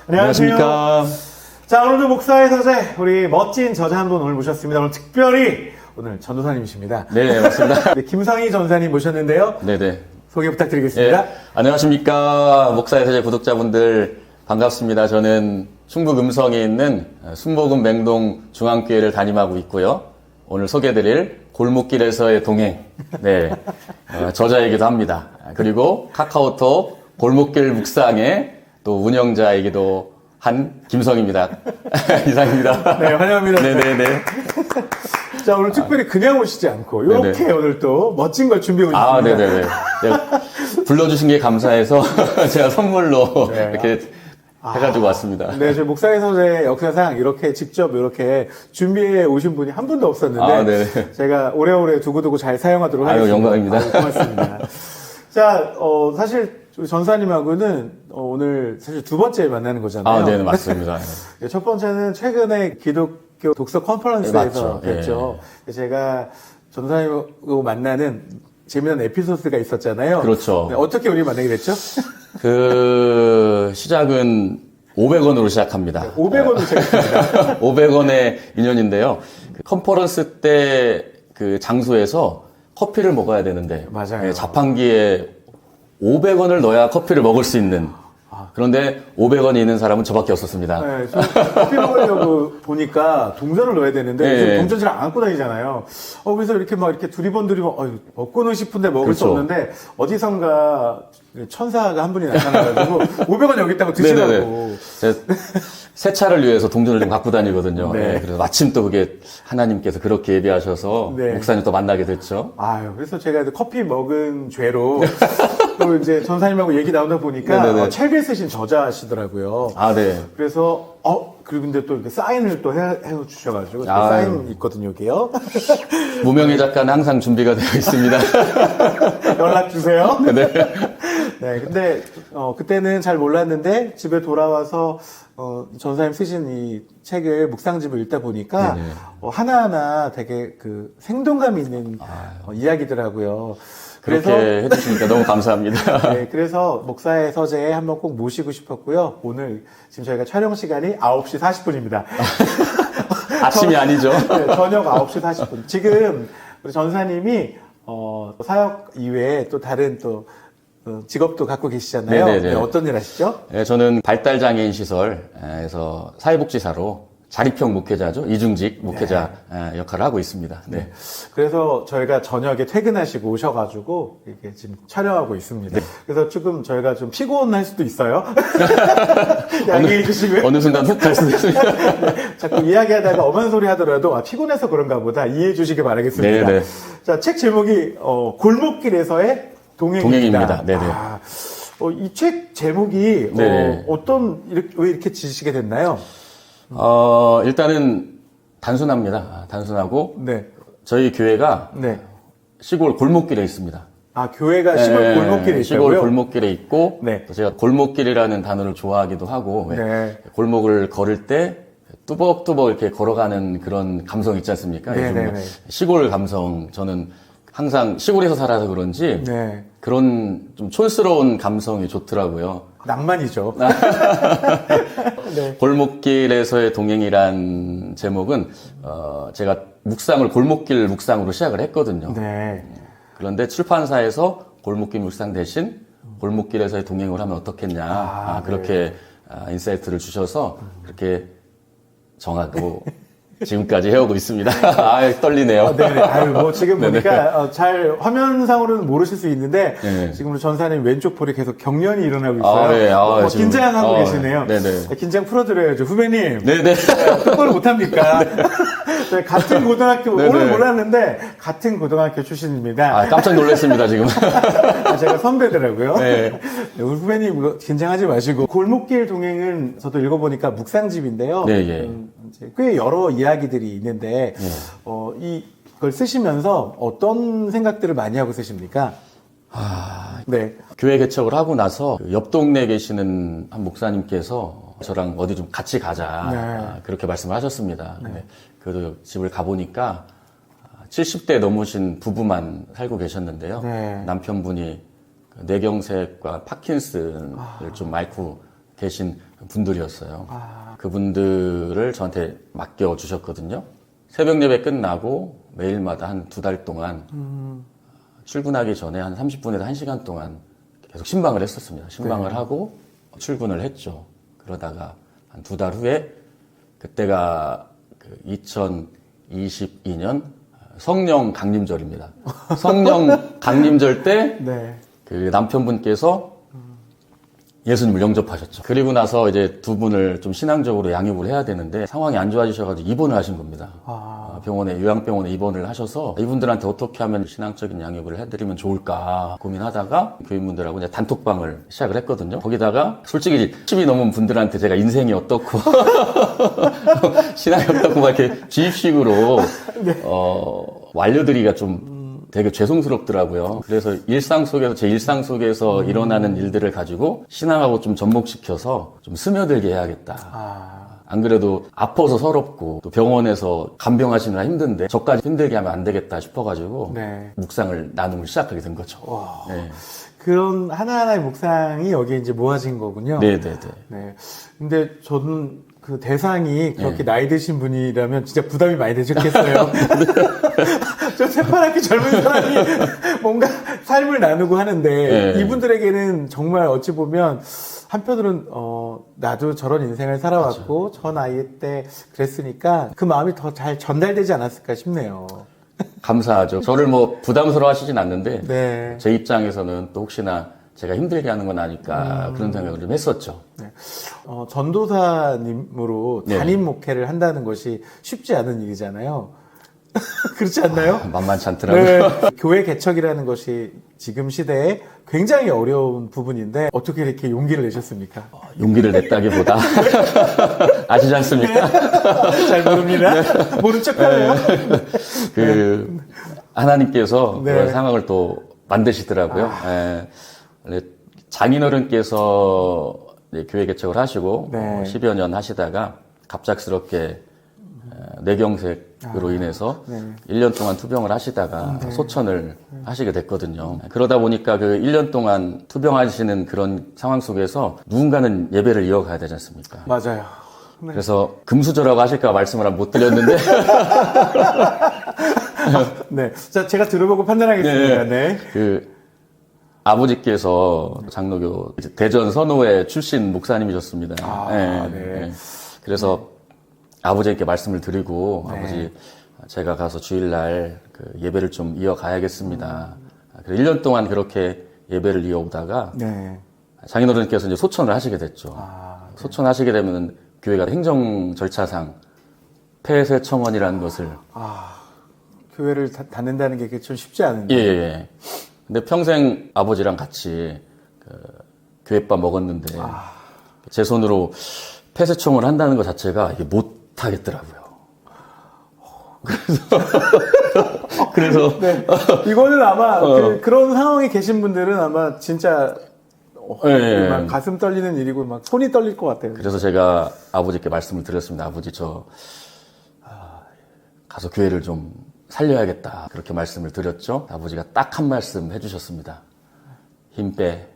안녕하십니까. 자, 오늘도 목사의 서재, 우리 멋진 저자 한 분 오늘 모셨습니다. 오늘 특별히 오늘 전도사님이십니다. 네, 맞습니다. 네, 김성희 전사님 모셨는데요. 네네. 소개 부탁드리겠습니다. 네, 안녕하십니까. 목사의 세제 구독자분들 반갑습니다. 저는 충북 음성에 있는 순복음 맹동 중앙교회를 담임하고 있고요. 오늘 소개드릴 골목길에서의 동행, 네, 저자이기도 합니다. 그리고 카카오톡 골목길 묵상의 또 운영자이기도 한 김성입니다. 이상입니다. 네, 환영합니다. 네네네. 자, 오늘 특별히 그냥 오시지 않고 이렇게 네네. 오늘 또 멋진 걸 준비해 오셨습니다. 아, 네네네. 네, 불러주신 게 감사해서 제가 선물로 네. 이렇게 해가지고 왔습니다. 네, 저희 목사의 서재 역사상 이렇게 직접 이렇게 준비해 오신 분이 한 분도 없었는데 아, 네네. 제가 오래오래 두고두고 잘 사용하도록 아유, 하겠습니다. 영광입니다. 아유, 고맙습니다. 자, 사실 우리 전사님하고는 오늘 사실 두 번째 만나는 거잖아요. 아, 네, 맞습니다. 첫 번째는 최근에 기독교 독서 컨퍼런스에서 네, 뵀죠. 제가 전사님하고 만나는 재미난 에피소드가 있었잖아요. 그렇죠. 네, 어떻게 우리 만나게 됐죠? 그 시작은 500원으로 시작합니다. 500원으로 시작했습니다. 500원의 인연인데요. 그 컨퍼런스 때 그 장소에서 커피를 먹어야 되는데 맞아요. 네, 자판기에 500원을 넣어야 커피를 먹을 수 있는. 그런데 500원이 있는 사람은 저밖에 없었습니다. 네, 저 커피 먹으려고 보니까 동전을 넣어야 되는데 네. 요즘 동전 잘 안 갖고 다니잖아요. 그래서 이렇게 막 이렇게 두리번 먹고는 싶은데 먹을 수 그렇죠. 없는데 어디선가 천사가 한 분이 나타나가지고 500원 여기 있다고 드시라고. 네네네. 제가 세차를 위해서 동전을 좀 갖고 다니거든요. 네. 네, 그래서 마침 또 그게 하나님께서 그렇게 예비하셔서 네. 목사님 또 만나게 됐죠. 아유, 그래서 제가 이제 커피 먹은 죄로 또 이제 전사님하고 얘기 나오다 보니까 네네네. 책을 쓰신 저자시더라고요. 아, 네. 그래서 그리고 근데 또 이렇게 사인을 또 해 주셔가지고 또 아유. 사인 있거든요, 여기요. 무명의 작가는 항상 준비가 되어 있습니다. 연락 주세요. 네. 네, 근데 그때는 잘 몰랐는데 집에 돌아와서 전사님 쓰신 이 책을 묵상집을 읽다 보니까 네네. 하나하나 되게 그 생동감 있는 이야기더라고요. 그래서 그렇게 해주시니까 너무 감사합니다. 네, 그래서 목사의 서재에 한번 꼭 모시고 싶었고요. 오늘 지금 저희가 촬영 시간이 9시 40분입니다. 아침이 아니죠. 네, 저녁 9시 40분. 지금 우리 전사님이 사역 이외에 또 다른 또 직업도 갖고 계시잖아요. 네네네. 네, 어떤 일 하시죠? 네, 저는 발달장애인 시설에서 사회복지사로 자립형 목회자죠. 이중직 목회자 역할을 하고 있습니다. 네. 그래서 저희가 저녁에 퇴근하시고 오셔가지고 이렇게 지금 촬영하고 있습니다. 그래서 조금 저희가 좀 피곤할 수도 있어요. 양해해 주시고요. 어느 순간 훅 갈 수도 있습니다. 자꾸 이야기하다가 엄한 소리 하더라도 피곤해서 그런가 보다 이해해 주시기 바라겠습니다. 네네. 자, 책 제목이 골목길에서의 동행입니다. 네네. 이 책 제목이 네네. 왜 이렇게 지으시게 됐나요? 일단은 단순합니다. 단순하고 네. 저희 교회가 네. 시골 골목길에 있습니다. 교회가 시골 골목길에 시골 있다고요? 골목길에 있고 네. 또 제가 골목길이라는 단어를 좋아하기도 하고 왜 네. 골목을 걸을 때 뚜벅뚜벅 이렇게 걸어가는 그런 감성 있지 않습니까? 네, 요즘 네, 네. 시골 감성 저는 항상 시골에서 살아서 그런지 네. 그런 좀 촌스러운 감성이 좋더라고요. 낭만이죠. 네. 골목길에서의 동행이란 제목은 제가 묵상을 골목길 묵상으로 시작을 했거든요. 네. 그런데 출판사에서 골목길 묵상 대신 골목길에서의 동행을 하면 어떻겠냐 그렇게 인사이트를 주셔서 그렇게 정하고 지금까지 해오고 있습니다. 떨리네요. 네네. 지금 네네. 보니까 잘 화면상으로는 모르실 수 있는데 네네. 지금 우리 전사님 왼쪽 볼에 계속 경련이 일어나고 있어요. 네. 지금. 긴장하고 계시네요. 네네. 긴장 풀어드려야죠. 후배님. 네네. 똑바로 못합니까? 네, 같은 고등학교, 네네. 오늘 몰랐는데 같은 고등학교 출신입니다. 깜짝 놀랐습니다, 지금. 제가 선배더라고요. 네. 우리 후배님 이거 긴장하지 마시고 골목길 동행은 저도 읽어보니까 묵상집인데요. 네, 예. 이제 꽤 여러 이야기들이 있는데 이걸 쓰시면서 어떤 생각들을 많이 하고 쓰십니까? 네. 교회 개척을 하고 나서 옆 동네에 계시는 한 목사님께서 저랑 어디 좀 같이 가자. 네. 그렇게 말씀을 하셨습니다. 근데 그 집을 가보니까 70대 넘으신 부부만 살고 계셨는데요. 네. 남편분이 뇌경색과 파킨슨을 좀 앓고 계신 분들이었어요. 그분들을 저한테 맡겨주셨거든요. 새벽 예배 끝나고 매일마다 한 2달 동안 출근하기 전에 한 30분에서 1시간 동안 계속 신방을 했었습니다. 신방을 네. 하고 출근을 했죠. 그러다가 한 2달 후에 그때가 2022년 성령 강림절입니다. 성령 강림절 때 네. 그 남편분께서 예수님을 영접하셨죠. 그리고 나서 이제 두 분을 좀 신앙적으로 양육을 해야 되는데 상황이 안 좋아지셔가지고 입원을 하신 겁니다. 병원에, 요양병원에 입원을 하셔서 이분들한테 어떻게 하면 신앙적인 양육을 해드리면 좋을까 고민하다가 교인분들하고 이제 단톡방을 시작을 했거든요. 거기다가 솔직히 10이 넘은 분들한테 제가 인생이 어떻고 신앙이 어떻고 막 이렇게 주입식으로 알려드리기가 좀 되게 죄송스럽더라고요. 그래서 제 일상 속에서 일어나는 일들을 가지고 신앙하고 좀 접목시켜서 좀 스며들게 해야겠다. 안 그래도 아파서 서럽고 또 병원에서 간병하시느라 힘든데 저까지 힘들게 하면 안 되겠다 싶어가지고 네. 묵상을 나눔을 시작하게 된 거죠. 네. 그런 하나하나의 묵상이 여기에 이제 모아진 거군요. 네네네. 네. 근데 저는 그 대상이 그렇게 나이 드신 분이라면 진짜 부담이 많이 되셨겠어요. 저 새파랗게 젊은 사람이 뭔가 삶을 나누고 하는데 이분들에게는 정말 어찌 보면 한편으로는 나도 저런 인생을 살아왔고 저 나이 때 그랬으니까 그 마음이 더 잘 전달되지 않았을까 싶네요. 감사하죠. 저를 뭐 부담스러워 하시진 않는데 네. 제 입장에서는 또 혹시나 제가 힘들게 하는 건 아닐까 그런 생각을 좀 했었죠. 네. 전도사님으로 담임 목회를 한다는 것이 쉽지 않은 일이잖아요. 그렇지 않나요? 만만치 않더라고요. 네. 교회 개척이라는 것이 지금 시대에 굉장히 어려운 부분인데 어떻게 이렇게 용기를 내셨습니까? 용기를 냈다기보다 아시지 않습니까? 잘 모릅니다. 모른 척하네요. 하나님께서 네. 그런 상황을 또 만드시더라고요. 원래 장인어른께서 이제 교회 개척을 하시고 네. 10여 년 하시다가 갑작스럽게 뇌경색으로 인해서 1년 동안 투병을 하시다가 소천을 하시게 됐거든요. 그러다 보니까 그 1년 동안 투병하시는 그런 상황 속에서 누군가는 예배를 이어가야 되지 않습니까? 맞아요. 그래서 금수저라고 하실까 말씀을 못 드렸는데 네. 자, 제가 들어보고 판단하겠습니다. 네. 아버지께서 장로교 대전 선호회 출신 목사님이셨습니다. 네. 그래서 아버지께 말씀을 드리고 아버지 제가 가서 주일날 그 예배를 좀 이어가야겠습니다. 1년 동안 그렇게 예배를 이어오다가 장인어른께서 이제 소천을 하시게 됐죠. 소천하시게 되면 교회가 행정 절차상 폐쇄청원이라는 것을 교회를 닫는다는 게 좀 쉽지 않은데. 예. 근데 평생 아버지랑 같이 교회밥 먹었는데 제 손으로 폐쇄청을 한다는 것 자체가 이게 못 하겠더라고요. 그래서 네. 이거는 아마 그런 상황에 계신 분들은 아마 진짜 막 가슴 떨리는 일이고 막 손이 떨릴 것 같아요. 그래서 제가 아버지께 말씀을 드렸습니다. 아버지 저 가서 교회를 좀 살려야겠다. 그렇게 말씀을 드렸죠. 아버지가 딱 한 말씀 해주셨습니다. 힘 빼.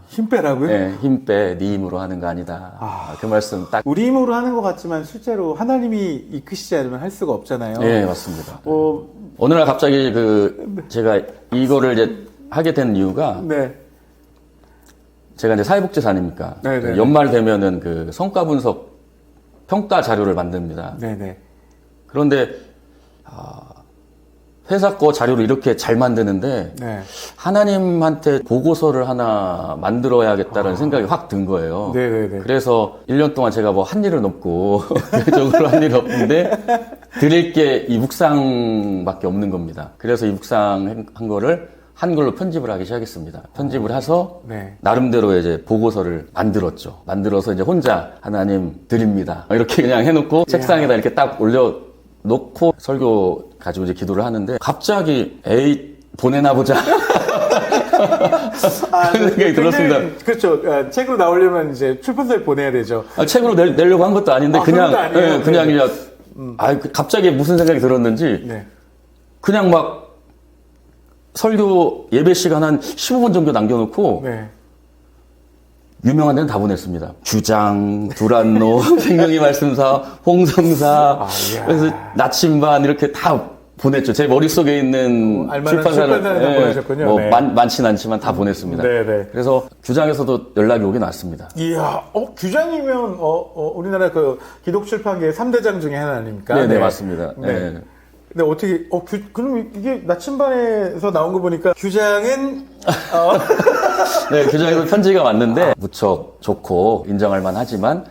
힘 빼라고요? 네, 힘 빼. 네 힘으로 하는 거 아니다. 그 말씀 딱. 우리 힘으로 하는 것 같지만 실제로 하나님이 이끄시지 않으면 할 수가 없잖아요. 네, 맞습니다. 어느 날 갑자기 제가 이거를 이제 하게 된 이유가 제가 이제 사회복지사니까 연말 되면은 그 성과 분석 평가 자료를 만듭니다. 그런데 회사 거 자료를 이렇게 잘 만드는데 하나님한테 보고서를 하나 만들어야겠다는 생각이 확 든 거예요. 그래서 1년 동안 제가 뭐 한 일은 없고 개인적으로 한 일은 없는데 드릴 게 이 묵상밖에 없는 겁니다. 그래서 이 묵상 한 거를 한글로 편집을 하기 시작했습니다. 편집을 해서 나름대로 이제 보고서를 만들었죠. 만들어서 이제 혼자 하나님 드립니다. 이렇게 그냥 해놓고 책상에다 이렇게 딱 올려놓고 설교 가지고 이제 기도를 하는데 갑자기 보내나 보자. 그런 생각이 들었습니다. 그렇죠. 책으로 나오려면 이제 출판사에 보내야 되죠. 책으로 내려고 한 것도 아닌데 그냥 그냥 갑자기 무슨 생각이 들었는지 네. 그냥 막 설교 예배 시간 한 15분 정도 남겨놓고 네. 유명한 데는 다 보냈습니다. 규장, 두란노, 생명의 말씀사, 홍성사, 그래서 나침반 이렇게 다 보냈죠. 제 머릿속에 있는 출판사는 다 보내셨군요. 네. 많지는 않지만 다 보냈습니다. 네. 그래서 규장에서도 연락이 오긴 왔습니다. 이야, 규장이면 우리나라 그 기독 출판계의 3대장 중에 하나 아닙니까? 네, 맞습니다. 네. 근데 어떻게 그럼 이게 나침반에서 나온 거 보니까 규장은 네, 규장에서 편지가 왔는데 무척 좋고 인정할 만하지만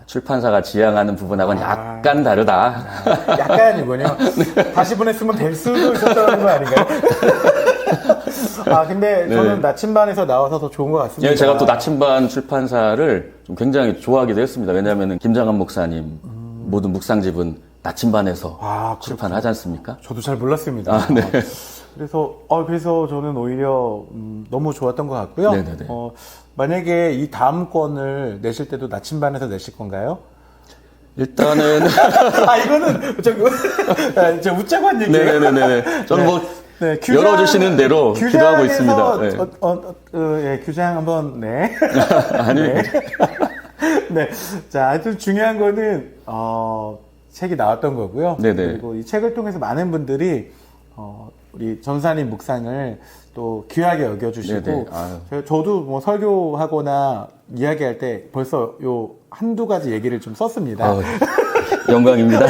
출판사가 지향하는 부분하고는 약간 다르다. 약간이군요. 네. 다시 보냈으면 될 수도 있었다는 거 아닌가요? 근데 저는 나침반에서 나와서 더 좋은 것 같습니다. 예, 제가 또 나침반 출판사를 좀 굉장히 좋아하기도 했습니다. 왜냐하면 김장한 목사님 모든 묵상집은 나침반에서 출판하지 않습니까? 저도 잘 몰랐습니다. 네. 그래서 저는 오히려 너무 좋았던 것 같고요. 네네네. 만약에 이 다음 권을 내실 때도 나침반에서 내실 건가요? 일단은 이거는 저 웃자고 한 얘기예요. 네네네. 저는 열어주시는 대로 기도하고 있습니다. 규장 한번 아니요. 네. 자, 하여튼 중요한 거는 책이 나왔던 거고요. 네네. 그리고 이 책을 통해서 많은 분들이 우리 전사님 묵상을 또 귀하게 여겨주시고, 저도 뭐 설교하거나 이야기할 때 벌써 요 한두 가지 얘기를 좀 썼습니다. 영광입니다.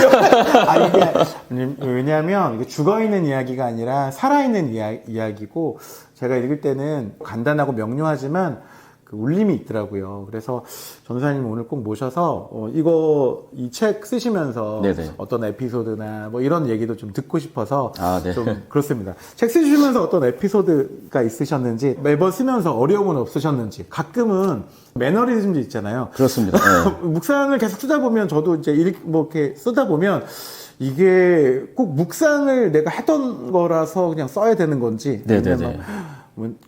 왜냐하면 이게 죽어있는 이야기가 아니라 살아있는 이야기고, 제가 읽을 때는 간단하고 명료하지만 그 울림이 있더라고요. 그래서 전사님 오늘 꼭 모셔서 이 책 쓰시면서 네네. 어떤 에피소드나 뭐 이런 얘기도 좀 듣고 싶어서 네. 좀 그렇습니다. 책 쓰시면서 어떤 에피소드가 있으셨는지, 매번 쓰면서 어려움은 없으셨는지, 가끔은 매너리즘도 있잖아요. 그렇습니다. 묵상을 계속 쓰다 보면 저도 이제 이렇게 쓰다 보면 이게 꼭 묵상을 내가 했던 거라서 그냥 써야 되는 건지, 네네네.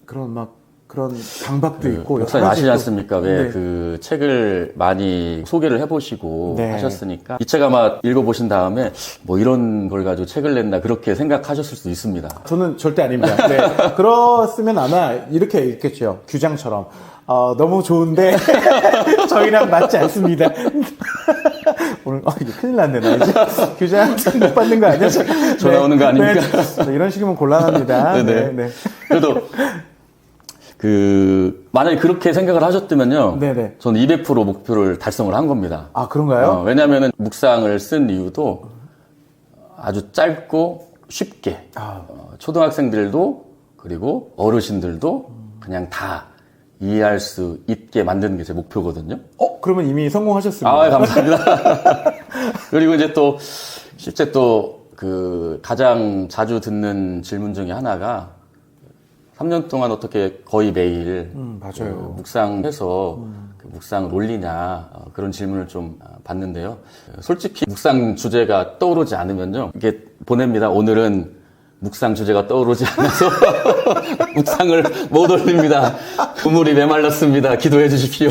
그런 강박도 있고. 목사님 아시지 않습니까? 왜 그 책을 많이 소개를 해보시고 하셨으니까 이 책 아마 읽어보신 다음에 뭐 이런 걸 가지고 책을 냈나 그렇게 생각하셨을 수도 있습니다. 저는 절대 아닙니다. 네. 그렇으면 아마 이렇게 읽겠죠. 규장처럼. 너무 좋은데 저희랑 맞지 않습니다. 오늘 이게 큰일 났네. 나 이제 규장 못 받는 거 아니야? 전화 오는 거 아닙니까? 이런 식이면 곤란합니다. 네. 그래도 만약에 그렇게 생각을 하셨다면요. 네네. 저는 200% 목표를 달성을 한 겁니다. 그런가요? 왜냐면은 묵상을 쓴 이유도 아주 짧고 쉽게, 초등학생들도 그리고 어르신들도 그냥 다 이해할 수 있게 만드는 게 제 목표거든요. 그러면 이미 성공하셨습니다. 감사합니다. 그리고 이제 또, 실제 또, 가장 자주 듣는 질문 중에 하나가 3년 동안 어떻게 거의 매일 맞아요. 묵상해서 묵상을 올리냐 그런 질문을 좀 받는데요. 솔직히 묵상 주제가 떠오르지 않으면요. 이게 보냅니다. 오늘은 묵상 주제가 떠오르지 않아서 묵상을 못 올립니다. 그물이 메말랐습니다. 기도해 주십시오.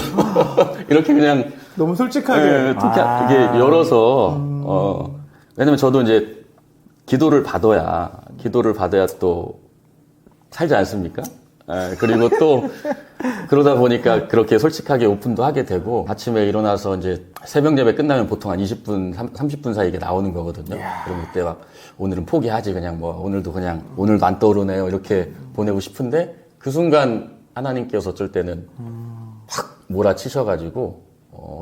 이렇게 그냥 너무 솔직하게 이게 열어서 왜냐면 저도 이제 기도를 받아야 또 살지 않습니까? 그리고 또 그러다 보니까 그렇게 솔직하게 오픈도 하게 되고 아침에 일어나서 이제 새벽 예배 끝나면 보통 한 20분, 30분 사이에 이게 나오는 거거든요. 그럼 그때 막 오늘은 포기하지 그냥 오늘도 안 떠오르네요. 이렇게 보내고 싶은데 그 순간 하나님께서 어쩔 때는 확 몰아치셔가지고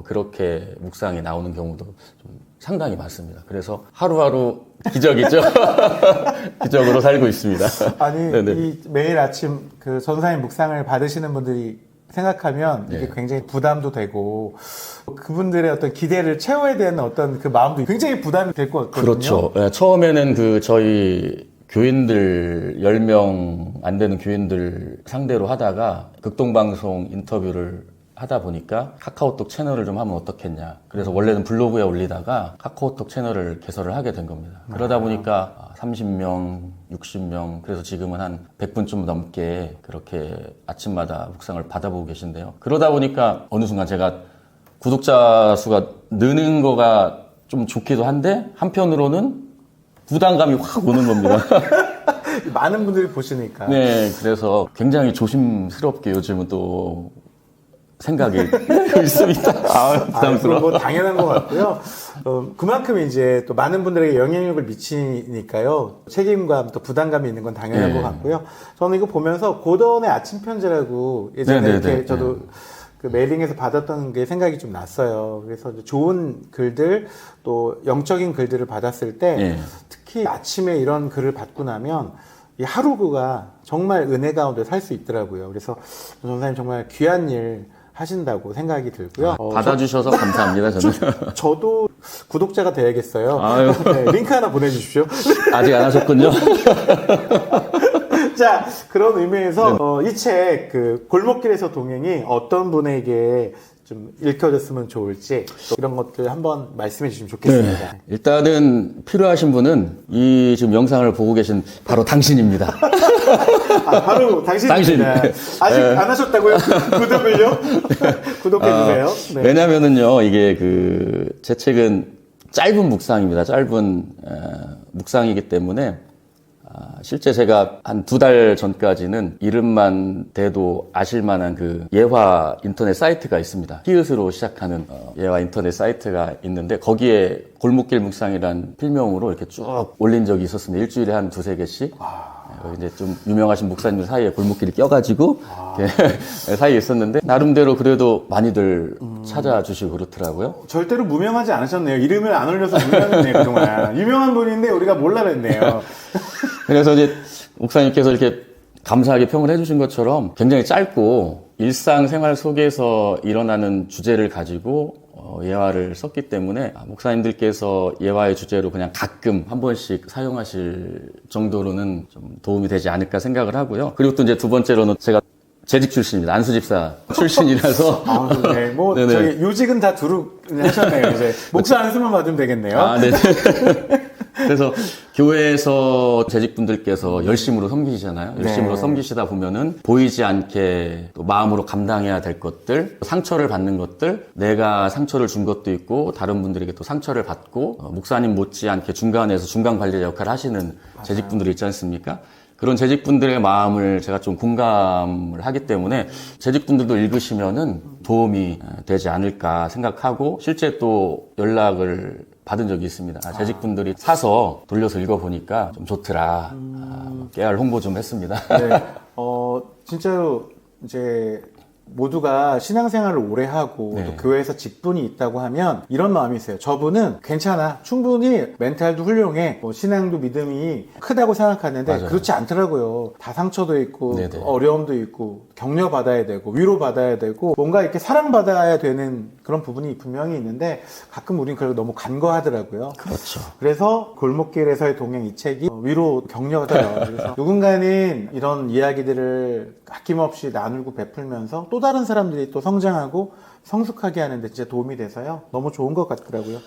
그렇게 묵상이 나오는 경우도 좀 상당히 많습니다. 그래서 하루하루 기적이죠. 기적으로 살고 있습니다. 이 매일 아침 그 전사님 묵상을 받으시는 분들이 생각하면 이게 굉장히 부담도 되고 그분들의 어떤 기대를 채워야 되는 어떤 그 마음도 굉장히 부담이 될 것 같거든요. 그렇죠. 처음에는 저희 교인들 10명 안 되는 교인들 상대로 하다가 극동방송 인터뷰를 하다 보니까 카카오톡 채널을 좀 하면 어떻겠냐. 그래서 원래는 블로그에 올리다가 카카오톡 채널을 개설을 하게 된 겁니다. 그러다 보니까 30명, 60명, 그래서 지금은 한 100분 좀 넘게 그렇게 아침마다 묵상을 받아보고 계신데요. 그러다 보니까 어느 순간 제가 구독자 수가 느는 거가 좀 좋기도 한데 한편으로는 부담감이 확 오는 겁니다. 많은 분들이 보시니까. 네, 그래서 굉장히 조심스럽게 요즘은 또 생각이 있습니다. 부담스러워. 뭐 당연한 것 같고요. 그만큼 이제 또 많은 분들에게 영향력을 미치니까요. 책임감 또 부담감이 있는 건 당연한 네. 것 같고요. 저는 이거 보면서 고던의 아침 편지라고 예전에 네, 이렇게 네, 저도 그 메일링에서 받았던 게 생각이 좀 났어요. 그래서 좋은 글들 또 영적인 글들을 받았을 때 네. 특히 아침에 이런 글을 받고 나면 이 하루가 정말 은혜 가운데 살 수 있더라고요. 그래서 전사님 정말 귀한 일 하신다고 생각이 들고요. 받아주셔서 감사합니다. 저도 구독자가 돼야겠어요. 아유. 네, 링크 하나 보내주십시오. 아직 안 하셨군요. 자, 그런 의미에서 이 책 그 골목길에서 동행이 어떤 분에게 좀 읽혀졌으면 좋을지 또 이런 것들 한번 말씀해 주시면 좋겠습니다. 네. 일단은 필요하신 분은 이 지금 영상을 보고 계신 바로 당신입니다. 바로 당신입니다. 당신. 아직 안 하셨다고요? 구독을요? 구독해주세요. 네. 왜냐면은요, 이게 제 책은 짧은 묵상입니다. 짧은 묵상이기 때문에 실제 제가 한 2달 전까지는 이름만 대도 아실만한 그 예화 인터넷 사이트가 있습니다. 히읗으로 시작하는 예화 인터넷 사이트가 있는데 거기에 골목길 묵상이란 필명으로 이렇게 쭉 올린 적이 있었습니다. 일주일에 한 2-3개씩. 여기 이제 좀 유명하신 목사님들 사이에 골목길이 껴가지고 이렇게 사이에 있었는데 나름대로 그래도 많이들 찾아주시고 그렇더라고요. 절대로 무명하지 않으셨네요. 이름을 안 올려서 무명했네요, 그동안. 유명한 분인데 우리가 몰라냈네요. 그래서 이제 목사님께서 이렇게 감사하게 평을 해주신 것처럼 굉장히 짧고 일상생활 속에서 일어나는 주제를 가지고 예화를 썼기 때문에 목사님들께서 예화의 주제로 그냥 가끔 한 번씩 사용하실 정도로는 좀 도움이 되지 않을까 생각을 하고요. 그리고 또 이제 두 번째로는 제가 재직 출신입니다. 안수집사 출신이라서. 네. 뭐, 저희 요직은 다 두루 하셨네요, 이제. 목사 안수만 받으면 되겠네요. 네네. 그래서 교회에서 재직분들께서 열심으로 섬기시잖아요. 열심으로 섬기시다 보면은 보이지 않게 또 마음으로 감당해야 될 것들, 상처를 받는 것들, 내가 상처를 준 것도 있고 다른 분들에게 또 상처를 받고 목사님 못지않게 중간에서 중간 관리 역할을 하시는 재직분들이 있지 않습니까? 그런 재직분들의 마음을 제가 좀 공감을 하기 때문에 재직분들도 읽으시면은 도움이 되지 않을까 생각하고 실제 또 연락을 받은 적이 있습니다. 재직분들이 사서 돌려서 읽어보니까 좀 좋더라. 깨알 홍보 좀 했습니다. 네. 진짜로 이제 모두가 신앙생활을 오래 하고 또 교회에서 직분이 있다고 하면 이런 마음이 있어요. 저분은 괜찮아. 충분히 멘탈도 훌륭해. 신앙도 믿음이 크다고 생각하는데 맞아요. 그렇지 않더라고요. 다 상처도 있고 어려움도 있고 격려받아야 되고 위로받아야 되고 뭔가 이렇게 사랑받아야 되는 그런 부분이 분명히 있는데 가끔 우린 그걸 너무 간과하더라고요. 그렇죠. 그래서 골목길에서의 동행 이 책이 위로 격려가 돼요. 그래서 누군가는 이런 이야기들을 아낌없이 나누고 베풀면서 또 다른 사람들이 또 성장하고 성숙하게 하는데 진짜 도움이 돼서요. 너무 좋은 것 같더라고요.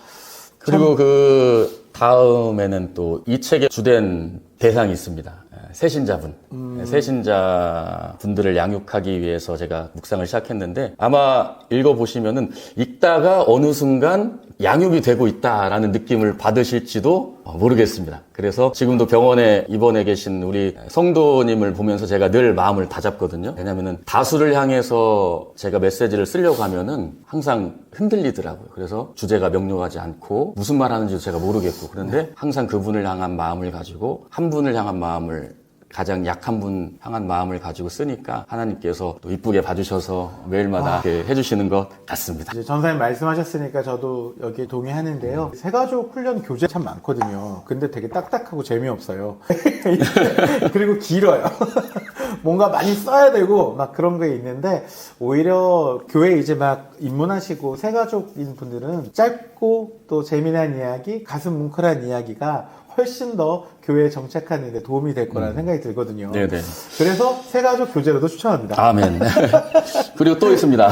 그리고 그 다음에는 또 이 책의 주된 대상이 있습니다. 새신자분. 새신자 분들을 양육하기 위해서 제가 묵상을 시작했는데 아마 읽어보시면은 읽다가 어느 순간 양육이 되고 있다라는 느낌을 받으실지도 모르겠습니다. 그래서 지금도 병원에 입원해 계신 우리 성도님을 보면서 제가 늘 마음을 다잡거든요. 왜냐면은 다수를 향해서 제가 메시지를 쓰려고 하면은 항상 흔들리더라고요. 그래서 주제가 명료하지 않고 무슨 말 하는지도 제가 모르겠고 그런데 항상 그분을 향한 마음을 가지고 한 분을 향한 마음을 가장 약한 분 향한 마음을 가지고 쓰니까 하나님께서 또 이쁘게 봐주셔서 매일마다 이렇게 해주시는 것 같습니다. 이제 전사님 말씀하셨으니까 저도 여기에 동의하는데요. 새가족 훈련 교재 참 많거든요. 근데 되게 딱딱하고 재미없어요. 그리고 길어요. 뭔가 많이 써야 되고 막 그런 게 있는데 오히려 교회 이제 막 입문하시고 새가족인 분들은 짧고 짧고 또 재미난 이야기, 가슴 뭉클한 이야기가 훨씬 더 교회에 정착하는 데 도움이 될 거라는 생각이 들거든요. 네네. 그래서 새가족 교재로도 추천합니다. 아멘. 그리고 또 있습니다.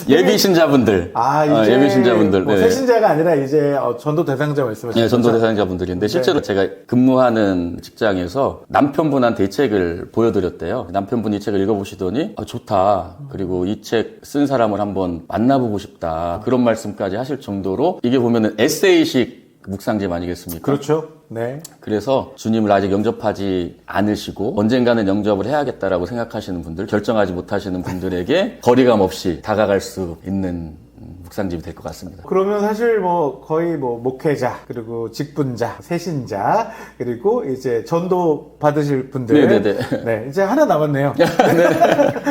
예비 신자분들. 이제 예비 신자분들. 뭐 새신자가 아니라 이제 전도 대상자 말씀하시는 네, 전도 대상자분들인데 실제로 제가 근무하는 직장에서 남편분한테 이 책을 보여드렸대요. 남편분이 이 책을 읽어보시더니 좋다. 그리고 이 책 쓴 사람을 한번 만나보고 싶다. 그런 말씀까지 하실 정도로 이게 보면은 에세이식 묵상집 아니겠습니까? 그렇죠. 네. 그래서 주님을 아직 영접하지 않으시고 언젠가는 영접을 해야겠다라고 생각하시는 분들, 결정하지 못하시는 분들에게 거리감 없이 다가갈 수 있는 묵상집이 될 것 같습니다. 그러면 사실 뭐 거의 뭐 목회자, 그리고 직분자, 새신자, 그리고 이제 전도 받으실 분들. 네네네. 네, 이제 하나 남았네요. 네.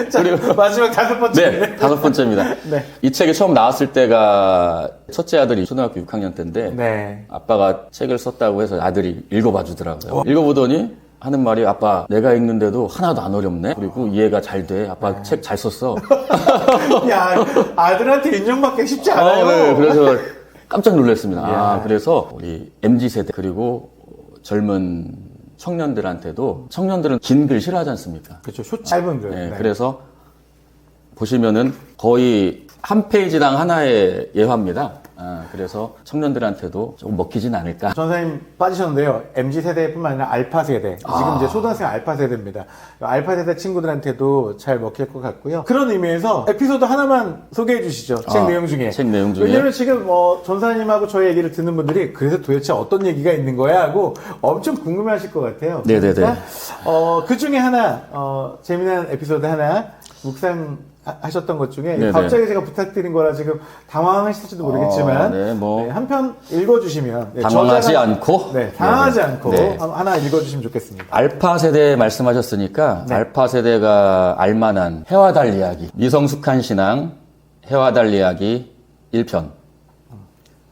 자, 그리고 마지막 5번째. 네, 5번째입니다. 네. 이 책이 처음 나왔을 때가 첫째 아들이 초등학교 6학년 때인데 네. 아빠가 책을 썼다고 해서 아들이 읽어봐 주더라고요. 읽어보더니 하는 말이 아빠 내가 읽는데도 하나도 안 어렵네. 그리고 이해가 잘 돼. 아빠 책 잘 썼어. 야, 아들한테 인정받기 쉽지 않아요. 네, 그래서 깜짝 놀랐습니다. 그래서 우리 MZ세대 그리고 젊은 청년들한테도 청년들은 긴 글 싫어하지 않습니까? 그렇죠. 쇼 짧은 글. 네, 그래서 보시면은 거의 한 페이지당 하나의 예화입니다. 그래서 청년들한테도 조금 먹히진 않을까. 전사님 빠지셨는데요. MZ세대뿐만 아니라 알파세대. 지금 이제 초등학생 알파세대입니다. 알파세대 친구들한테도 잘 먹힐 것 같고요. 그런 의미에서 에피소드 하나만 소개해 주시죠. 책 내용 중에. 책 내용 중에. 왜냐면 지금 전사님하고 저희 얘기를 듣는 분들이 그래서 도대체 어떤 얘기가 있는 거야 하고 엄청 궁금해 하실 것 같아요. 네네네. 그러니까 그 중에 하나, 재미난 에피소드 하나, 묵상 하셨던 것 중에 네네. 갑자기 제가 부탁드린 거라 지금 당황하실지도 모르겠지만 한 편 읽어주시면 당황하지 않고 당황하지 않고 하나 읽어주시면 좋겠습니다. 알파 세대 말씀하셨으니까 알파 세대가 알만한 해와 달 이야기, 미성숙한 신앙 해와 달 이야기 1편.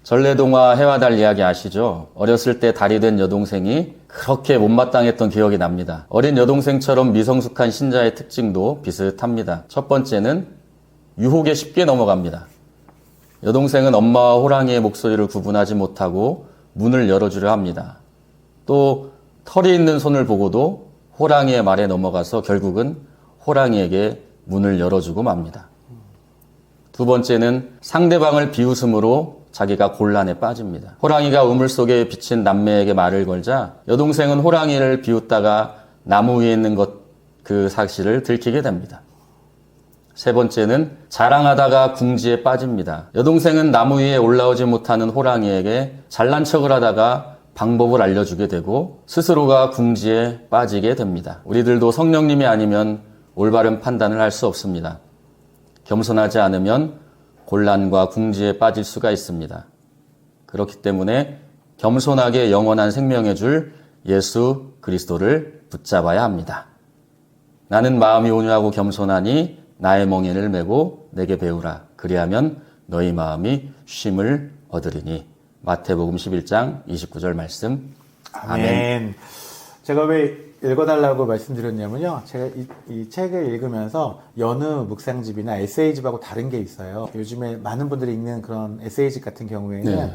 전래동화 해와 달 이야기 아시죠? 어렸을 때 달이 된 여동생이 그렇게 못마땅했던 기억이 납니다. 어린 여동생처럼 미성숙한 신자의 특징도 비슷합니다. 첫 번째는 유혹에 쉽게 넘어갑니다. 여동생은 엄마와 호랑이의 목소리를 구분하지 못하고 문을 열어주려 합니다. 또 털이 있는 손을 보고도 호랑이의 말에 넘어가서 결국은 호랑이에게 문을 열어주고 맙니다. 두 번째는 상대방을 비웃음으로 자기가 곤란에 빠집니다. 호랑이가 우물 속에 비친 남매에게 말을 걸자 여동생은 호랑이를 비웃다가 나무 위에 있는 그 사실을 들키게 됩니다. 세 번째는 자랑하다가 궁지에 빠집니다. 여동생은 나무 위에 올라오지 못하는 호랑이에게 잘난 척을 하다가 방법을 알려주게 되고 스스로가 궁지에 빠지게 됩니다. 우리들도 성령님이 아니면 올바른 판단을 할 수 없습니다. 겸손하지 않으면 곤란과 궁지에 빠질 수가 있습니다. 그렇기 때문에 겸손하게 영원한 생명의 줄 예수 그리스도를 붙잡아야 합니다. 나는 마음이 온유하고 겸손하니 나의 멍에를 메고 내게 배우라. 그리하면 너희 마음이 쉼을 얻으리니. 마태복음 11장 29절 말씀. 아멘. 제가 왜 읽어달라고 말씀드렸냐면요. 제가 이 책을 읽으면서 여느 묵상집이나 에세이집하고 다른 게 있어요. 요즘에 많은 분들이 읽는 그런 에세이집 같은 경우에는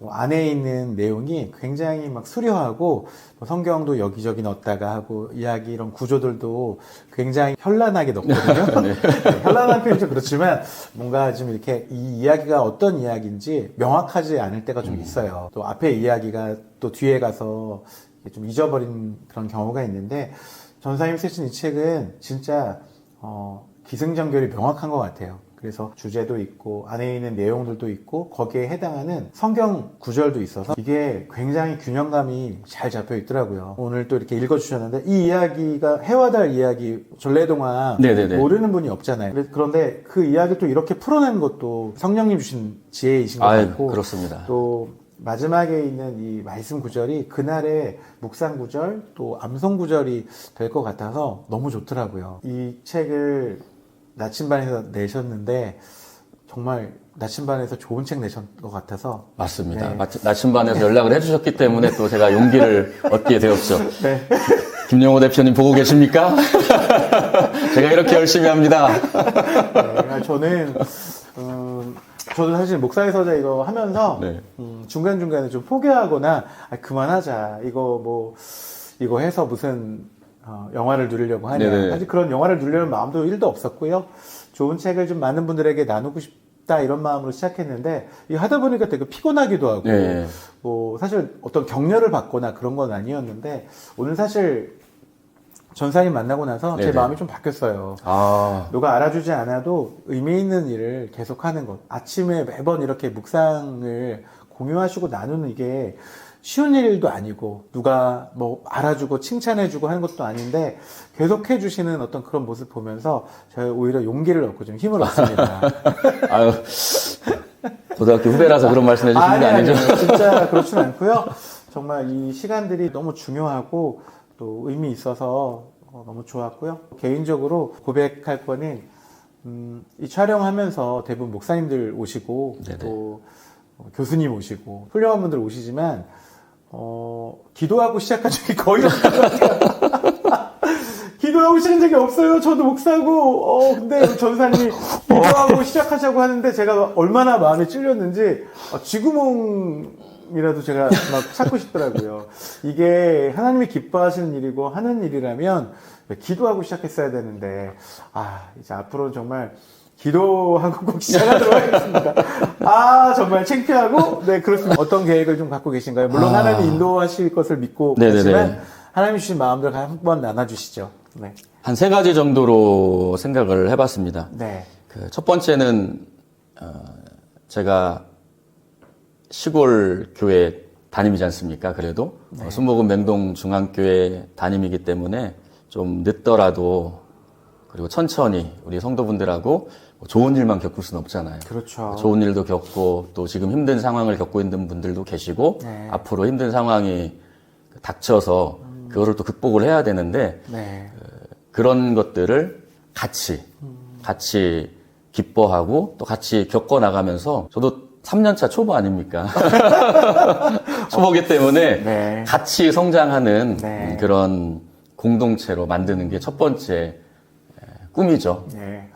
안에 있는 내용이 굉장히 막 수려하고 성경도 여기저기 넣었다가 하고 이야기 이런 구조들도 굉장히 현란하게 넣거든요. 현란한 표현이 좀 그렇지만 뭔가 좀 이렇게 이 이야기가 어떤 이야기인지 명확하지 않을 때가 좀 있어요. 또 앞에 이야기가 또 뒤에 가서 좀 잊어버린 그런 경우가 있는데 전사님 쓰신 이 책은 진짜 기승전결이 명확한 것 같아요. 그래서 주제도 있고 안에 있는 내용들도 있고 거기에 해당하는 성경 구절도 있어서 이게 굉장히 균형감이 잘 잡혀 있더라고요. 오늘 또 이렇게 읽어주셨는데 이 이야기가 해와 달 이야기 전래동화 모르는 분이 없잖아요. 그런데 그 이야기를 또 이렇게 풀어내는 것도 성령님 주신 지혜이신 것 같고 그렇습니다. 또 마지막에 있는 이 말씀 구절이 그날의 묵상 구절 또 암송 구절이 될 것 같아서 너무 좋더라고요. 이 책을 나침반에서 내셨는데 정말 나침반에서 좋은 책 내셨던 것 같아서 맞습니다. 나침반에서 연락을 해주셨기 때문에 또 제가 용기를 얻게 되었죠. 김영호 대표님 보고 계십니까? 제가 이렇게 열심히 합니다. 저는 저도 사실 목사의 서자 이거 하면서 네. 중간중간에 좀 포기하거나 그만하자. 이거 해서 무슨 영화를 누리려고 하냐. 네네. 사실 그런 영화를 누리려는 마음도 1도 없었고요. 좋은 책을 좀 많은 분들에게 나누고 싶다 이런 마음으로 시작했는데 이거 하다 보니까 되게 피곤하기도 하고 네. 뭐 사실 어떤 격려를 받거나 그런 건 아니었는데 오늘 사실 전사님 만나고 나서 제 네네. 마음이 좀 바뀌었어요. 누가 알아주지 않아도 의미 있는 일을 계속하는 것. 아침에 매번 이렇게 묵상을 공유하시고 나누는 이게 쉬운 일도 아니고 누가 뭐 알아주고 칭찬해주고 하는 것도 아닌데 계속 해주시는 어떤 그런 모습 보면서 제가 오히려 용기를 얻고 좀 힘을 얻습니다. 아유, 고등학교 후배라서 그런 말씀 해주시는 게 아니죠? 진짜 그렇진 않고요. 정말 이 시간들이 너무 중요하고 또 의미 있어서 너무 좋았고요. 개인적으로 고백할 거는 이 촬영하면서 대부분 목사님들 오시고 네네. 또 교수님 오시고 훌륭한 분들 오시지만 기도하고 시작한 적이 거의 없는 것 같아요. 기도하고 시작한 적이 없어요. 저도 목사고 근데 전사님이 기도하고 시작하자고 하는데 제가 얼마나 마음에 찔렸는지 쥐구멍이라도 제가 막 찾고 싶더라고요. 이게 하나님이 기뻐하시는 일이고 하는 일이라면 기도하고 시작했어야 되는데 이제 앞으로는 정말 기도하고 꼭 시작하도록 하겠습니다. 정말 창피하고 네 그렇습니다. 어떤 계획을 좀 갖고 계신가요? 물론 하나님이 인도하실 것을 믿고 있지만 하나님 주신 마음들 한번 나눠주시죠. 네. 한 3가지 정도로 생각을 해봤습니다. 네. 첫 번째는 제가 시골 교회 담임이지 않습니까? 그래도 네. 순복음 맹동 중앙교회 담임이기 때문에 좀 늦더라도 그리고 천천히 우리 성도분들하고 좋은 일만 겪을 수는 없잖아요. 그렇죠. 좋은 일도 겪고 또 지금 힘든 상황을 겪고 있는 분들도 계시고 네. 앞으로 힘든 상황이 닥쳐서 그거를 또 극복을 해야 되는데 네. 그런 것들을 같이 기뻐하고 또 같이 겪어나가면서 저도 3년차 초보 아닙니까? 초보기 때문에 네. 같이 성장하는 네. 그런 공동체로 만드는 게 첫 번째 꿈이죠. 네.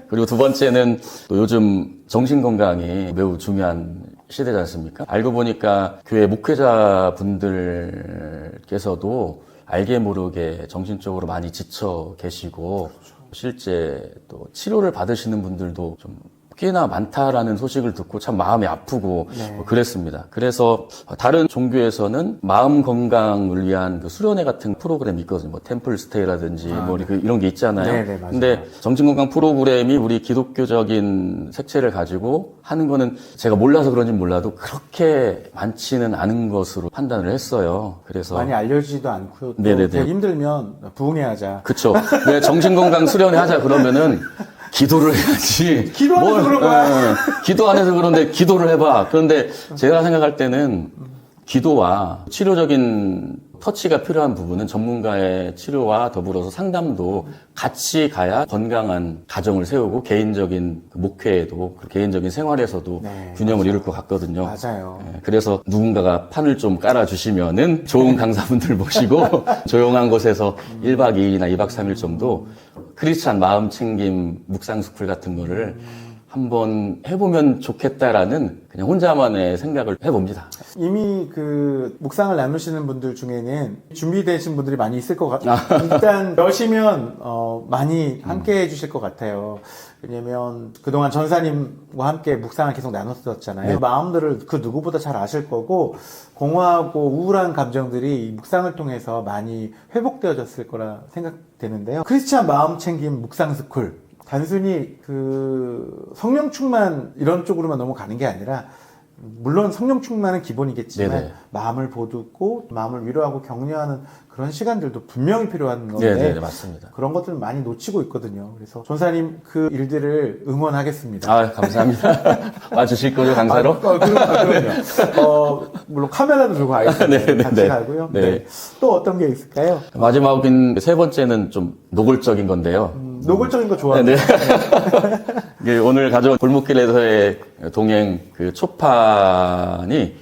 그리고 두 번째는 또 요즘 정신건강이 매우 중요한 시대지 않습니까? 알고 보니까 교회 목회자분들께서도 알게 모르게 정신적으로 많이 지쳐 계시고 실제 또 치료를 받으시는 분들도 좀 꽤나 많다라는 소식을 듣고 참 마음이 아프고 그랬습니다. 그래서 다른 종교에서는 마음 건강을 위한 그 수련회 같은 프로그램이 있거든요. 뭐 템플 스테이라든지 이런 게 있잖아요. 네네, 맞아요. 근데 정신건강 프로그램이 우리 기독교적인 색채를 가지고 하는 거는 제가 몰라서 그런지 몰라도 그렇게 많지는 않은 것으로 판단을 했어요. 그래서 많이 알려지지도 않고 또 네네네. 되게 힘들면 부흥회하자. 그쵸. 왜 정신건강 수련회 하자 그러면은 기도를 해야지. 기도 안 해서 그런 거야. 기도 안 해서 그런데 기도를 해봐. 그런데 제가 생각할 때는 기도와 치료적인 터치가 필요한 부분은 전문가의 치료와 더불어서 상담도 같이 가야 건강한 가정을 세우고 개인적인 목회에도 개인적인 생활에서도 균형을 이룰 것 같거든요. 맞아요. 그래서 누군가가 판을 좀 깔아주시면은 좋은 강사분들 모시고 조용한 곳에서 1박 2일이나 2박 3일 정도 크리스찬 마음 챙김 묵상 스쿨 같은 거를 한번 해보면 좋겠다라는 그냥 혼자만의 생각을 해봅니다. 이미 그 묵상을 나누시는 분들 중에는 준비되신 분들이 많이 있을 것 같아요. 일단 여시면 많이 함께 해주실 것 같아요. 왜냐면 그동안 전사님과 함께 묵상을 계속 나눴었잖아요. 마음들을 그 누구보다 잘 아실 거고 공허하고 우울한 감정들이 이 묵상을 통해서 많이 회복되어졌을 거라 생각되는데요. 크리스찬 마음 챙김 묵상 스쿨. 단순히 그 성령 충만 이런 쪽으로만 너무 가는 게 아니라 물론 성령 충만은 기본이겠지만 네네. 마음을 보듬고 마음을 위로하고 격려하는 그런 시간들도 분명히 필요한 건데 네네, 맞습니다. 그런 것들을 많이 놓치고 있거든요. 그래서 전사님 그 일들을 응원하겠습니다. 감사합니다. 와주실 거죠, 강사로? 그럼요. 물론 카메라도 들고 가겠습니다. 같이 가고요. 네. 또 어떤 게 있을까요? 마지막인 세 번째는 좀 노골적인 건데요. 노골적인 거 좋아합니다. 이게 오늘 가져온 골목길에서의 동행 그 초판이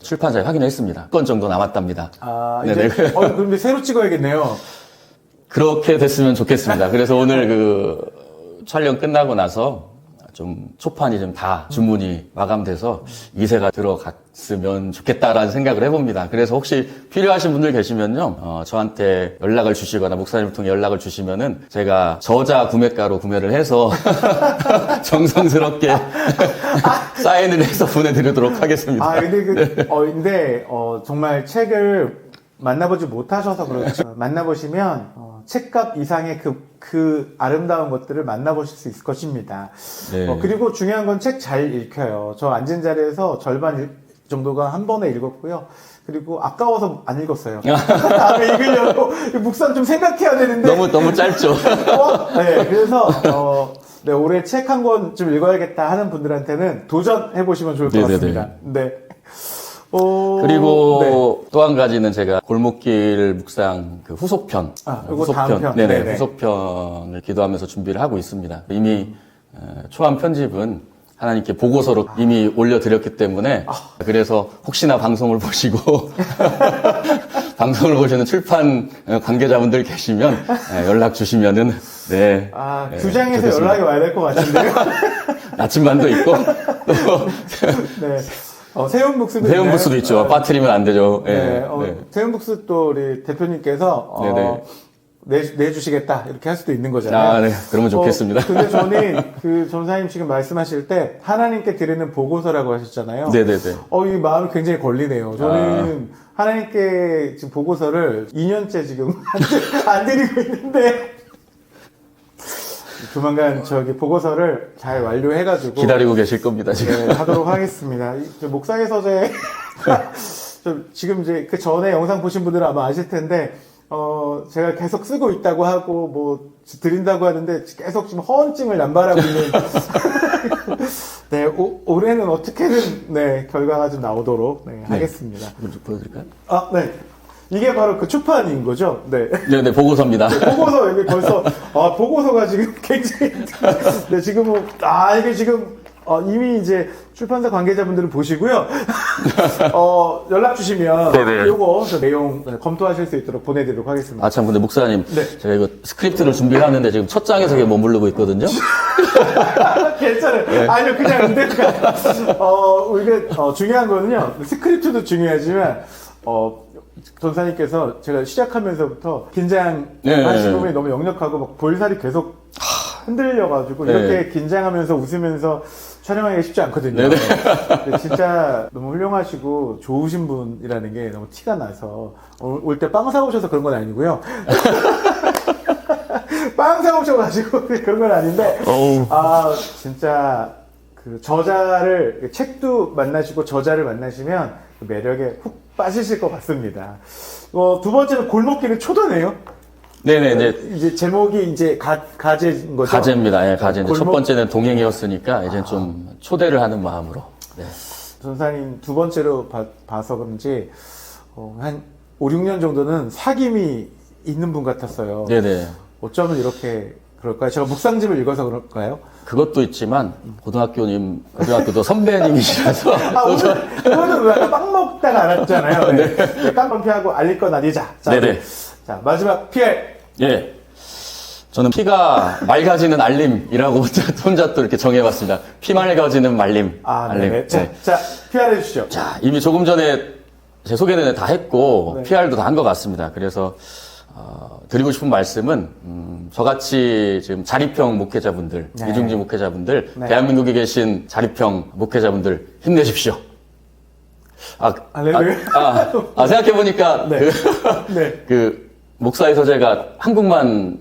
출판사에 확인했습니다. 1건 정도 남았답니다. 이제 그런데 새로 찍어야겠네요. 그렇게 됐으면 좋겠습니다. 그래서 오늘 그 촬영 끝나고 나서 좀 초판이 좀 다 주문이 마감돼서 2세가 들어갔으면 좋겠다라는 생각을 해봅니다. 그래서 혹시 필요하신 분들 계시면요, 저한테 연락을 주시거나 목사님을 통해 연락을 주시면은 제가 저자 구매가로 구매를 해서 정성스럽게 사인을 해서 보내드리도록 하겠습니다. 근데 정말 책을 만나보지 못하셔서 그렇죠. 만나보시면 책값 이상의 그 아름다운 것들을 만나보실 수 있을 것입니다. 네. 그리고 중요한 건 책 잘 읽혀요. 저 앉은 자리에서 절반 정도가 한 번에 읽었고요. 그리고 아까워서 안 읽었어요. 다음에 읽으려고 묵상 좀 생각해야 되는데 너무 짧죠. 네, 그래서 네, 올해 책 한 권 좀 읽어야겠다 하는 분들한테는 도전해 보시면 좋을 것 같습니다. 네. 그리고 또 한 가지는 제가 골목길 묵상 그 후속편, 후속편, 네네, 후속편을 기도하면서 준비를 하고 있습니다. 이미 초안 편집은 하나님께 보고서로 이미 올려드렸기 때문에 그래서 혹시나 방송을 보시고 방송을 보시는 출판 관계자분들 계시면 연락 주시면은 네. 규장에서 연락이 와야 될 것 같은데요. 나침반도 있고 또 네. 세운북스도 있죠. 빠뜨리면 안 되죠. 네. 세운북스 또 우리 대표님께서 내주시겠다 이렇게 할 수도 있는 거잖아요. 네. 그러면 좋겠습니다. 근데 저는 그 전사님 지금 말씀하실 때 하나님께 드리는 보고서라고 하셨잖아요. 네네네. 이 마음이 굉장히 걸리네요. 저는 하나님께 지금 보고서를 2년째 지금 안 드리고 있는데 조만간 저기 보고서를 잘 완료해가지고 기다리고 계실 겁니다 지금. 네, 하도록 하겠습니다. 목상의 서재 지금 이제 그 전에 영상 보신 분들은 아마 아실 텐데 제가 계속 쓰고 있다고 하고 뭐 드린다고 하는데 계속 지금 허언증을 남발하고 있는 네, 올해는 어떻게든 결과가 좀 나오도록 하겠습니다. 먼저 보여드릴까요? 네. 이게 바로 그 초판인 거죠? 네. 네, 보고서입니다. 보고서, 여기 벌써, 보고서가 지금 굉장히, 네, 지금 이게 지금, 이미 이제 출판사 관계자분들은 보시고요. 연락 주시면, 요거, 내용 검토하실 수 있도록 보내드리도록 하겠습니다. 참, 근데 목사님. 제가 이거 스크립트를 준비를 하는데 지금 첫 장에서 머무르고 있거든요? 괜찮아요. 네. 아니요, 그냥 안 될까. 이게, 중요한 거는요, 스크립트도 중요하지만, 전사님께서 제가 시작하면서부터 긴장하신 부분이 너무 역력하고 막 볼살이 계속 흔들려가지고 이렇게 긴장하면서 웃으면서 촬영하기가 쉽지 않거든요. 근데 진짜 너무 훌륭하시고 좋으신 분이라는 게 너무 티가 나서 올 때 빵 사오셔서 그런 건 아니고요. 빵 사오셔가지고 그런 건 아닌데 진짜 그 책도 만나시고 저자를 만나시면 그 매력에 훅 빠지실 것 같습니다. 두 번째는 골목길의 초도네요. 네네. 이제 제목이 이제 가제인 거죠? 가제입니다. 가제. 첫 번째는 동행이었으니까 이제 좀 초대를 하는 마음으로. 네. 전사님 두 번째로 봐서 그런지 한 5, 6년 정도는 사귐이 있는 분 같았어요. 네네. 어쩌면 이렇게 그럴까요? 제가 묵상집을 읽어서 그럴까요? 그것도 있지만 고등학교도 선배님이시라서 오늘 왜 아까 빵 먹다가 알았잖아요. 네. 깜빵 피하고 알릴 건 아니자. 네네. 자, 마지막 PR. 예. 저는 피가 맑아지는 알림이라고 혼자 또 이렇게 정해봤습니다. 피 맑아지는 말림. 알림. 네. 자, PR 해주시죠. 자, 이미 조금 전에 제 소개는 다 했고 PR도 다 한 것 같습니다. 그래서 드리고 싶은 말씀은 저같이 지금 자립형 목회자분들, 이중지 목회자분들, 대한민국에 계신 자립형 목회자분들 힘내십시오. 생각해보니까 그 목사의 서재가 한국만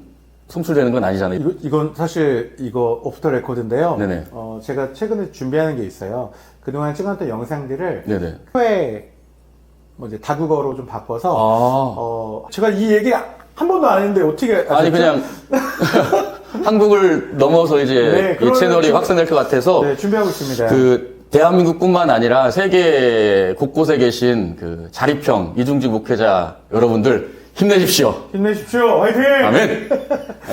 송출되는 건 아니잖아요. 이건 사실 오프터 레코드인데요. 네네. 제가 최근에 준비하는 게 있어요. 그동안 찍었던 영상들을 네네. 이제 다국어로 좀 바꿔서 제가 이 얘기 한 번도 안 했는데 어떻게 아셨죠? 그냥 한국을 넘어서 이제 이 채널이 확산될 것 같아서 준비하고 있습니다. 그 대한민국뿐만 아니라 세계 곳곳에 계신 그 자립형 이중직 목회자 여러분들 힘내십시오. 화이팅! 아멘.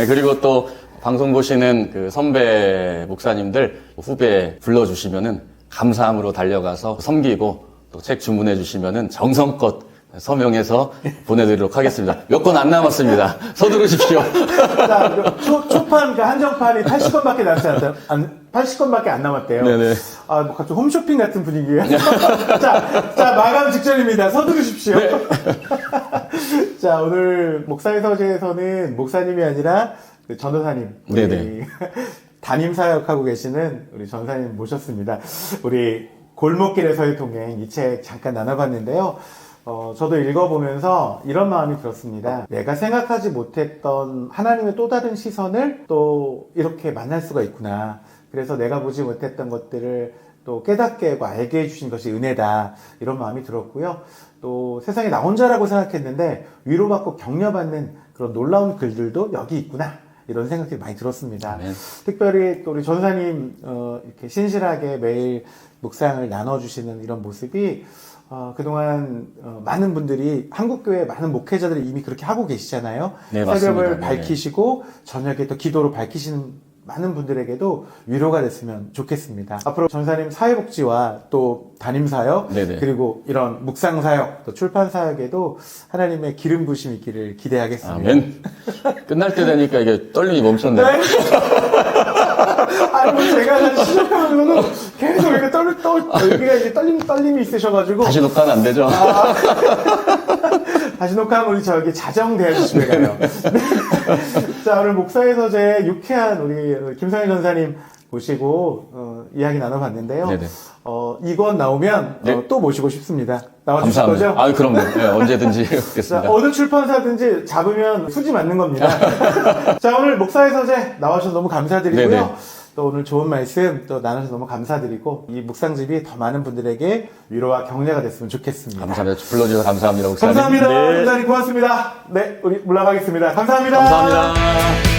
그리고 또 방송 보시는 그 선배 목사님들 후배 불러주시면은 감사함으로 달려가서 섬기고 또 책 주문해 주시면은 정성껏 서명해서 보내드리도록 하겠습니다. 몇 권 안 남았습니다. 서두르십시오. 자, 초판, 한정판이 80권밖에 남지 않았다. 80건밖에 안 남았대요. 네네. 아, 뭐 갑자기 홈쇼핑 같은 분위기예요. 자, 마감 직전입니다. 서두르십시오. 네. 자, 오늘 목사의 서재에서는 목사님이 아니라 그 전도사님, 우리 네네. 담임 사역하고 계시는 우리 전사님 모셨습니다. 우리 골목길에서의 동행 이 책 잠깐 나눠봤는데요. 저도 읽어보면서 이런 마음이 들었습니다. 내가 생각하지 못했던 하나님의 또 다른 시선을 또 이렇게 만날 수가 있구나. 그래서 내가 보지 못했던 것들을 또 깨닫게 하고 알게 해주신 것이 은혜다. 이런 마음이 들었고요. 또 세상에 나 혼자라고 생각했는데 위로받고 격려받는 그런 놀라운 글들도 여기 있구나. 이런 생각이 많이 들었습니다. 아멘. 특별히 또 우리 전사님 이렇게 신실하게 매일 묵상을 나눠주시는 이런 모습이 그동안 많은 분들이 한국교회 많은 목회자들이 이미 그렇게 하고 계시잖아요. 네, 새벽을 맞습니다. 밝히시고 저녁에 또 기도로 밝히시는 많은 분들에게도 위로가 됐으면 좋겠습니다. 앞으로 전사님 사회복지와 또 담임사역 네네. 그리고 이런 묵상사역 또 출판사역에도 하나님의 기름 부심이 있기를 기대하겠습니다. 아멘. 끝날 때 되니까 이게 떨림이 멈췄네요. 네. 아니, 뭐 제가 시작하면서는 계속 이렇게 여기가 이제 떨림이 있으셔가지고. 다시 녹화는 안 되죠? 다시 녹화하면 우리 저기 자정대학교 집에 가요. 네. 자, 오늘 목사의 서재 유쾌한 우리 김성현 전사님 모시고, 이야기 나눠봤는데요. 네네. 이권 나오면 네. 또 모시고 싶습니다. 나와주실 감사합니다. 거죠? 아, 그럼요. 네, 언제든지 오겠습니다. 자, 어느 출판사든지 잡으면 수지 맞는 겁니다. 자, 오늘 목사의 서재 나와주셔서 너무 감사드리고요. 네네. 또 오늘 좋은 말씀 또 나눠서 너무 감사드리고 이 묵상집이 더 많은 분들에게 위로와 격려가 됐으면 좋겠습니다. 감사합니다. 불러주셔서 감사합니다, 목사님. 감사합니다. 네. 목사님 고맙습니다. 네, 우리 물러가겠습니다. 감사합니다. 감사합니다.